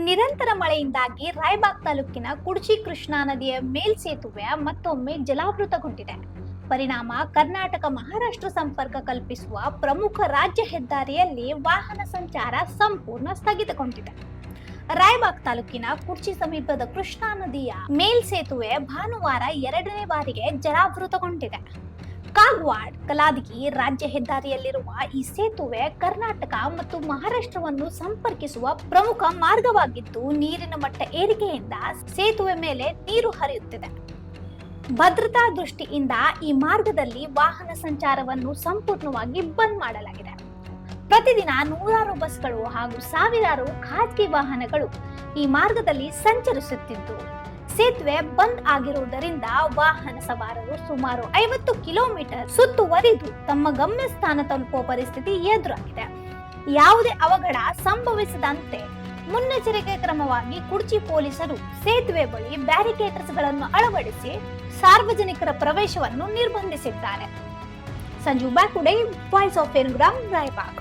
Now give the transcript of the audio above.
ನಿರಂತರ ಮಳೆಯಿಂದಾಗಿ ರಾಯಬಾಗ್ ತಾಲೂಕಿನ ಕುಡ್ಚಿ ಕೃಷ್ಣಾ ನದಿಯ ಮೇಲ್ಸೇತುವೆ ಮತ್ತೊಮ್ಮೆ ಜಲಾವೃತಗೊಂಡಿದೆ. ಪರಿಣಾಮ ಕರ್ನಾಟಕ ಮಹಾರಾಷ್ಟ್ರ ಸಂಪರ್ಕ ಕಲ್ಪಿಸುವ ಪ್ರಮುಖ ರಾಜ್ಯ ಹೆದ್ದಾರಿಯಲ್ಲಿ ವಾಹನ ಸಂಚಾರ ಸಂಪೂರ್ಣ ಸ್ಥಗಿತಗೊಂಡಿದೆ. ರಾಯಬಾಗ್ ತಾಲೂಕಿನ ಕುಡ್ಚಿ ಸಮೀಪದ ಕೃಷ್ಣಾ ನದಿಯ ಮೇಲ್ಸೇತುವೆ ಭಾನುವಾರ ಎರಡನೇ ಬಾರಿಗೆ ಜಲಾವೃತಗೊಂಡಿದೆ. ಕಾಗವಾಡ್ ಕಲಾದಗಿ ರಾಜ್ಯ ಹೆದ್ದಾರಿಯಲ್ಲಿರುವ ಈ ಸೇತುವೆ ಕರ್ನಾಟಕ ಮತ್ತು ಮಹಾರಾಷ್ಟ್ರವನ್ನು ಸಂಪರ್ಕಿಸುವ ಪ್ರಮುಖ ಮಾರ್ಗವಾಗಿದ್ದು, ನೀರಿನ ಮಟ್ಟ ಏರಿಕೆಯಿಂದ ಸೇತುವೆ ಮೇಲೆ ನೀರು ಹರಿಯುತ್ತಿದೆ. ಭದ್ರತಾ ದೃಷ್ಟಿಯಿಂದ ಈ ಮಾರ್ಗದಲ್ಲಿ ವಾಹನ ಸಂಚಾರವನ್ನು ಸಂಪೂರ್ಣವಾಗಿ ಬಂದ್ ಮಾಡಲಾಗಿದೆ. ಪ್ರತಿದಿನ ನೂರಾರು ಬಸ್ಗಳು ಹಾಗೂ ಸಾವಿರಾರು ಖಾಸಗಿ ವಾಹನಗಳು ಈ ಮಾರ್ಗದಲ್ಲಿ ಸಂಚರಿಸುತ್ತಿದ್ದು, ಸೇತುವೆ ಬಂದ್ ಆಗಿರುವುದರಿಂದ ವಾಹನ ಸವಾರರು ಸುಮಾರು 50 ಕಿಲೋಮೀಟರ್ ಸುತ್ತುವರಿದು ತಮ್ಮ ಗಮ್ಯಸ್ಥಾನ ತಲುಪುವ ಪರಿಸ್ಥಿತಿ ಎದುರಾಗಿದೆ. ಯಾವುದೇ ಅವಘಡ ಸಂಭವಿಸದಂತೆ ಮುನ್ನೆಚ್ಚರಿಕೆ ಕ್ರಮವಾಗಿ ಕುಡ್ಚಿ ಪೊಲೀಸರು ಸೇತುವೆ ಬಳಿ ಬ್ಯಾರಿಕೇಡ್ಸ್ ಗಳನ್ನು ಅಳವಡಿಸಿ ಸಾರ್ವಜನಿಕರ ಪ್ರವೇಶವನ್ನು ನಿರ್ಬಂಧಿಸಿದ್ದಾರೆ. Sanju Bakude, voice of Enugram, Raibag.